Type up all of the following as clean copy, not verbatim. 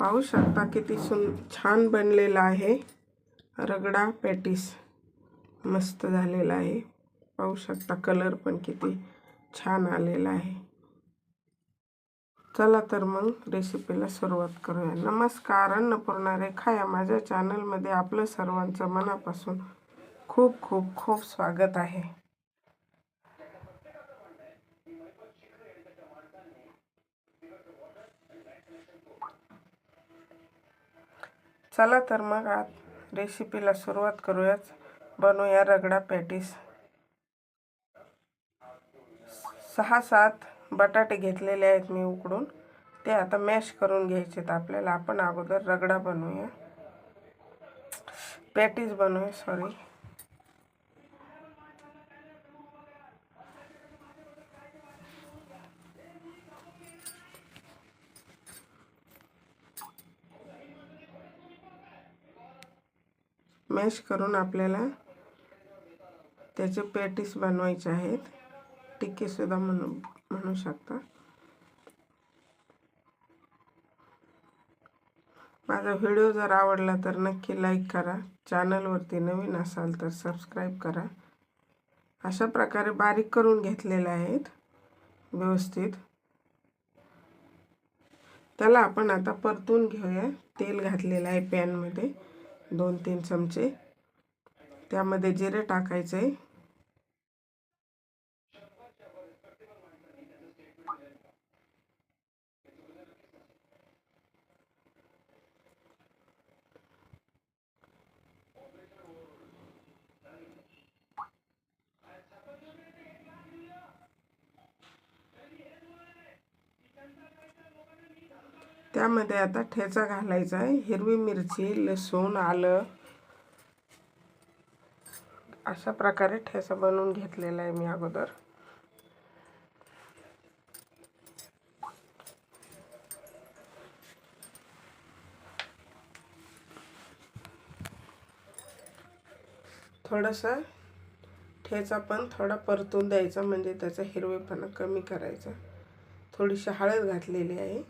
पाहू शकता किती छान बनलेला आहे रगडा पॅटीस। मस्त झालेला आहे। पाहू शकता कलर पण किती छान आलेला आहे। चला तर मग रेसिपीला सुरुवात करूया। नमस्कार, अन्नपूर्णा रेखा या माझ्या चॅनलमध्ये आपलं सर्वांचं मनापासून खूप खूप खूप स्वागत आहे। चला तर मग आज रेसिपीला सुरुवात करूया। बनवूया रगडा पॅटीस। 6-7 बटाटे घेतलेले आहेत मी उकडून, ते आता मॅश करून घ्यायचे आपल्याला। आपण अगोदर रगडा बनवूया, पॅटीस बनवूया सॉरी। मॅश करून आपल्याला त्याचे पॅटीस बनवायचे आहेत। टिक्की सुद्धा म्हणू शकता। माझा व्हिडिओ जर आवडला तर नक्की लाईक करा। चॅनलवरती नवीन असाल तर सबस्क्राईब करा। अशा प्रकारे बारीक करून घेतलेले आहेत व्यवस्थित। त्याला आपण आता परतून घेऊया। तेल घातलेलं आहे पॅन मध्ये 2-3 चमचे। त्यामध्ये जिरे टाकायचे, त्यामध्ये आता ठेचा घालायचा आहे। हिरवी मिरची, लसूण, आलं अशा प्रकारे ठेचा बनवून घेतलेला आहे मी अगोदर। थोडासा ठेचा पण थोडा परतून द्यायचा, म्हणजे त्याचा हिरवेपणा कमी करायचा। थोडीशी हळद घातलेली आहे।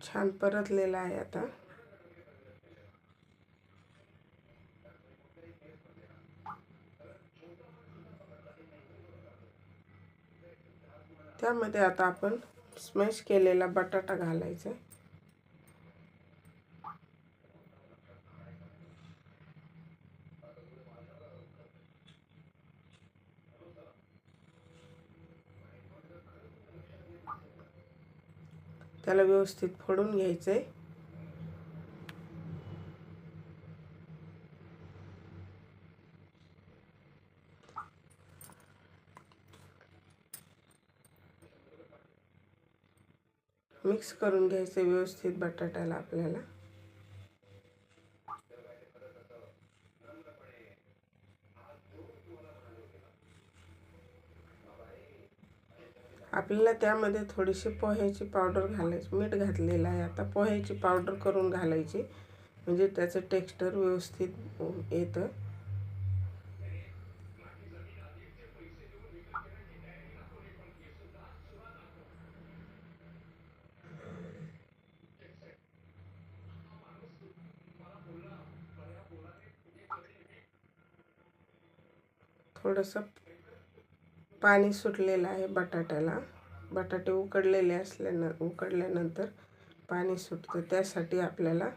छान परतलेला आहे आता। त्यामध्ये आता आपण स्मॅश केलेला बटाटा घालायचा। त्याला व्यवस्थित फोडून घ्यायचे। मिक्स करून घ्यायचे व्यवस्थित बटाट्याला आपल्याला। आपल्याला त्यामध्ये थोडीशी पोह्याची पावडर घालायची। मीठ घातलेलं आहे, आता पोह्याची पावडर करून घालायची, म्हणजे त्याचं टेक्स्चर व्यवस्थित येतं। थोडंसं पाणी सुटलेलं आहे बटाट्याला। बटाटे उकडल्यानंतर पाणी सुटतं, त्यासाठी आपल्याला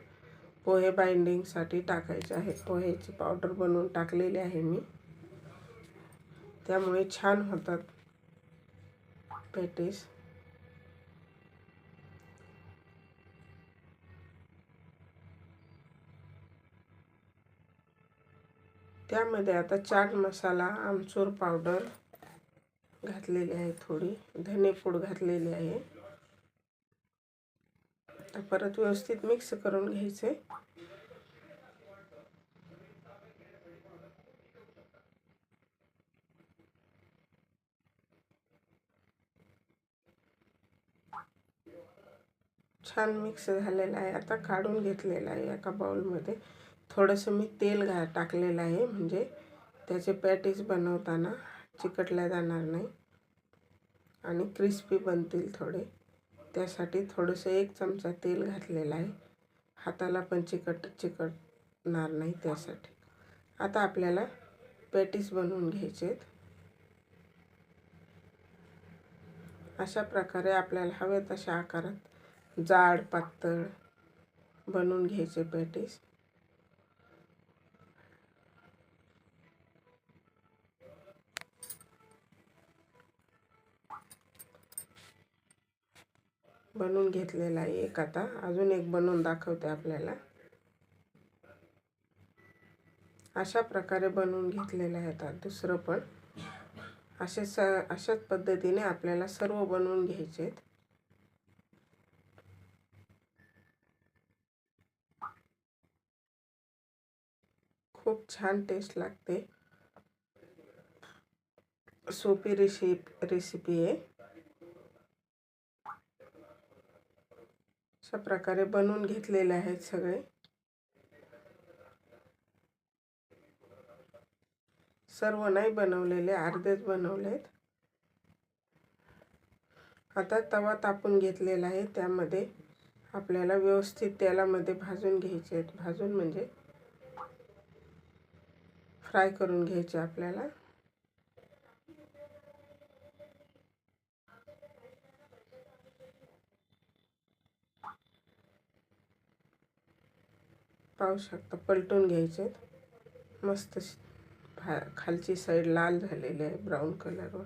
पोहे बाइंडिंगसाठी टाकायचे आहे। पोह्याची पावडर बनवून टाकलेली आहे मी, त्यामुळे छान होतात पॅटीस। त्यामध्ये आता चाट मसाला, आमचूर पावडर घातलेली आहे, थोडी धनेपूड घातलेली आहे। आता परत व्यवस्थित मिक्स करून घ्यायचे। छान मिक्स झालेला आहे। आता काढून घेतलेला आहे एका बाउलमध्ये। थोडंसं मी तेल टाकलेलं आहे, म्हणजे त्याचे पॅटीस बनवताना चिकटल्या जाणार नाही आणि क्रिस्पी बनतील थोडे. त्यासाठी थोडंसं 1 चमचा तेल घातलेलं आहे. हाताला पण चिकटणार नाही त्यासाठी. आता आपल्याला पॅटीस बनवून घ्यायचे आहेत. अशा प्रकारे आपल्याला हवे तशा आकारात जाड पातळ बनवून घ्यायचे पॅटीस. बनवून घेतलेला आहे एक. आता अजून एक बनवून दाखवते आपल्याला. अशा प्रकारे बनवून घेतलेलं आहे. आता दुसरं पण अशाच पद्धतीने आपल्याला सर्व बनवून घ्यायचे आहेत. खूप छान टेस्ट लागते. सोपी रेसिपी आहे. अशा प्रकारे बनवून घेतलेले आहेत सगळे. सर्व नाही बनवलेले, अर्धेच बनवलेत. आता तवा तापून घेतलेला आहे. त्यामध्ये आपल्याला व्यवस्थित तेलामध्ये भाजून घ्यायचे आहेत. भाजून म्हणजे फ्राय करून घ्यायचे आपल्याला. पाहू शकता पलटून घ्यायचे. मस्त खालची साईड लाल झालेली आहे ब्राऊन कलरवर.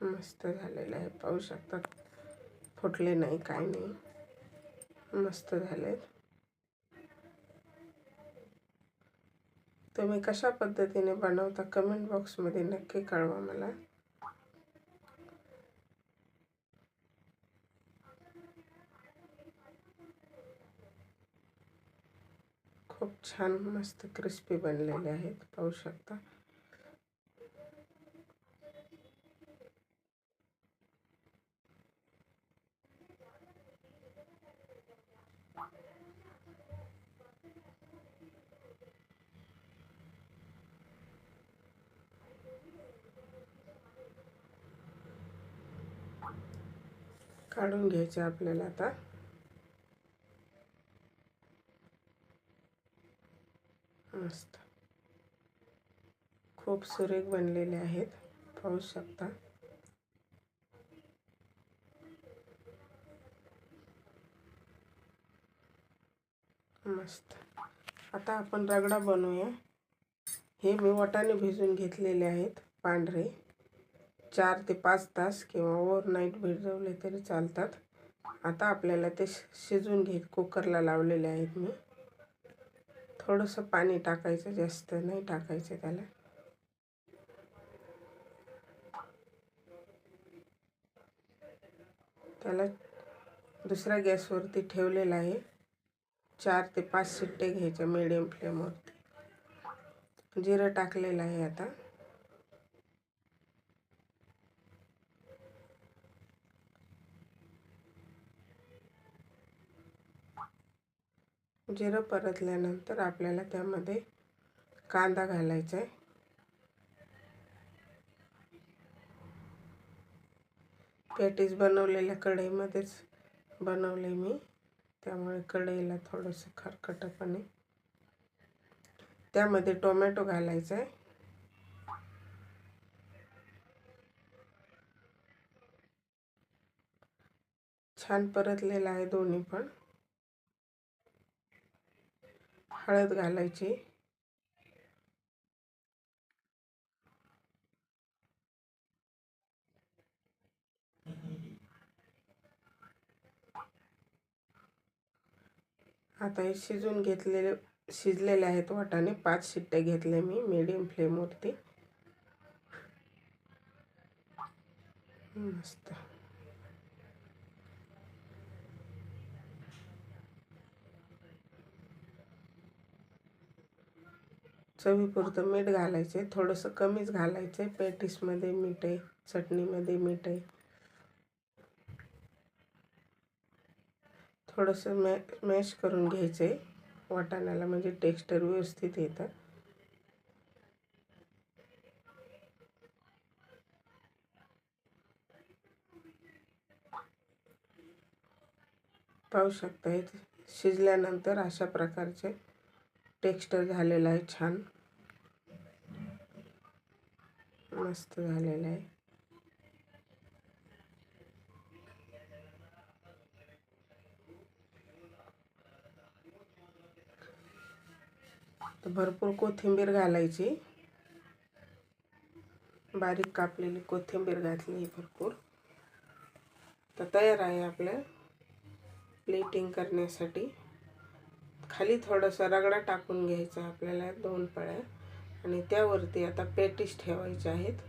मस्त झालेलं आहे. पाहू शकता फुटले नाही, काही नाही, मस्त झाले. तुम्ही कशा पद्धतीने बनवता कमेंट बॉक्समध्ये नक्की कळवा मला. खूप छान मस्त क्रिस्पी बनलेले आहेत. पाहू शकता. काढून घ्यायचे आपल्याला आता. मस्त खूप सुरेख बनलेले आहेत. पाहू शकता. मस्त. आता आपण रगडा बनवूया. हे मी वाटाणे भिजवून घेतलेले आहेत पांढरे. 4 ते 5 तास किंवा ओव्हरनाईट भिजवले तरी चालतात. आता आपल्याला ते शिजवून कुकरला लावलेले आहेत मी. थोडंसं पाणी टाकायचं, जास्त नाही टाकायचं त्याला. त्याला दुसऱ्या गॅसवरती ठेवलेला आहे. 4 ते 5 शिट्टे घ्यायच्या मीडियम फ्लेमवरती. जिरं टाकलेलं आहे आता. जिरं परतल्यानंतर आपल्याला त्यामध्ये कांदा घालायचा आहे. पॅटीस बनवलेल्या कढईमध्येच बनवले मी, त्यामुळे कढईला थोडंसं खरकटपणे. त्यामध्ये टोमॅटो घालायचा आहे. छान परतलेला आहे दोन्ही पण. हळद घालायची. आता हे शिजलेले आहेत वाटाणे. 5 शिट्ट्या घेतल्या मी मीडियम फ्लेमवरती. मस्त. चवीपुरतं मीठ घालायचे. थोडंसं कमीच घालायचं. पॅटीसमध्ये मीठ आहे, चटणीमध्ये मीठ आहे. थोडंसं मॅश करून घ्यायचं आहे वाटाण्याला, म्हणजे टेक्स्चर व्यवस्थित येतं. पाहू शकता शिजल्यानंतर अशा प्रकारचे टेक्स्चर झालेलं आहे. छान मस्त झालेलं आहे. तर भरपूर कोथिंबीर घालायची, बारीक कापलेली कोथिंबीर घातली भरपूर. तर तयार आहे आपलं प्लेटिंग करण्यासाठी. खाली थोडासा रगडा टाकून घ्यायचा आपल्याला 2 पळ्या, आणि त्यावरती आता पॅटीस ठेवायचे आहेत.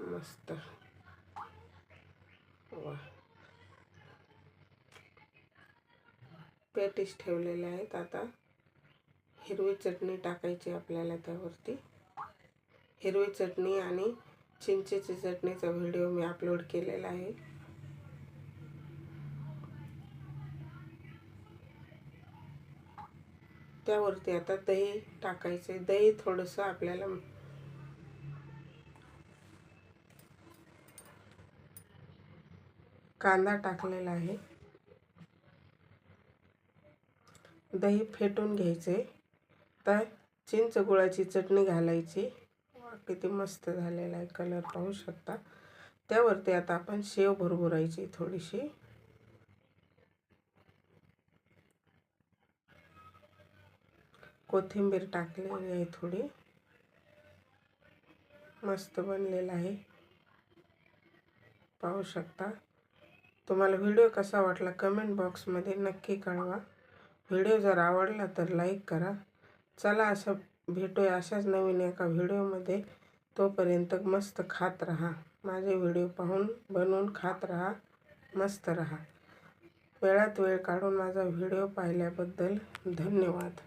मस्त वा, पॅटीस ठेवलेले आहेत. आता हिरवी चटणी टाकायची आपल्याला त्यावरती. हिरवी चटणी आणि चिंचेची चटणीचा व्हिडिओ मी अपलोड केलेला आहे. त्यावरती आता दही टाकायचे. दही थोडंसं आपल्याला कांदा टाकलेला आहे. दही फेटून घ्यायचे. तर चिंच गुळाची चटणी घालायची. किती मस्त झालेला आहे, कलर पाहू शकता. त्यावरती आता आपण शेव भरभरायची थोडीशी. कोथिंबीर टाकलेली आहे थोडी. मस्त बनलेला आहे, पाहू शकता. तुम्हाला व्हिडिओ कसा वाटला कमेंट बॉक्समध्ये नक्की कळवा. व्हिडिओ जर आवडला तर लाईक करा. चला असं भेटूया अशाच नवीन एका व्हिडिओमध्ये. तोपर्यंत मस्त खात राहा. माझे व्हिडिओ पाहून बनवून खात राहा, मस्त राहा. वेळात वेळ काढून माझा व्हिडिओ पाहिल्याबद्दल धन्यवाद.